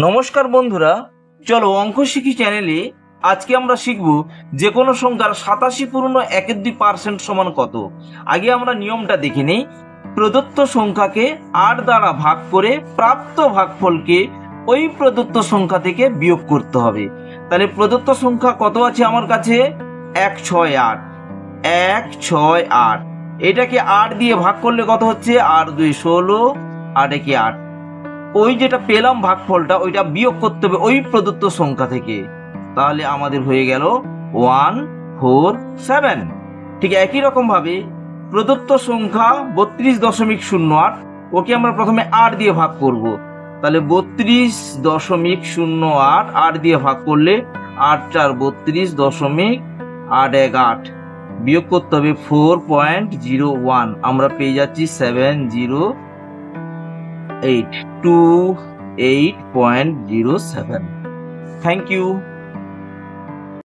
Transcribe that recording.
নমস্কার বন্ধুরা, চলো অঙ্ক শিখি চ্যানেলে আজকে আমরা শিখব যে কোনো সংখ্যার 87 পূর্ণ 1/2% সমান কত। আগে আমরা নিয়মটা দেখে নেই। প্রদত্ত সংখ্যাকে 8 দ্বারা ভাগ করে প্রাপ্ত ভাগফলকে ওই প্রদত্ত সংখ্যা থেকে বিয়োগ করতে হবে। তাহলে প্রদত্ত সংখ্যা কত আছে আমার কাছে? 168। 168 এটাকে 8 দিয়ে ভাগ করলে কত হচ্ছে? 8 2 16, 8 1 8। ওই যেটা পেলাম ভাগফলটা ওইটা বিয়োগ করতে হবে ওই প্রদত্ত সংখ্যা থেকে। তাহলে আমাদের হয়ে গেল 147। ঠিক একই রকম ভাবে প্রদত্ত সংখ্যা 32.08, ওকে আমরা প্রথমে 8 দিয়ে ভাগ করব। তাহলে 32.08 8 দিয়ে ভাগ করলে 8 4 32.818, বিয়োগ করতে হবে 4.01। আমরা পেয়ে যাচ্ছি 70828.07। Thank you.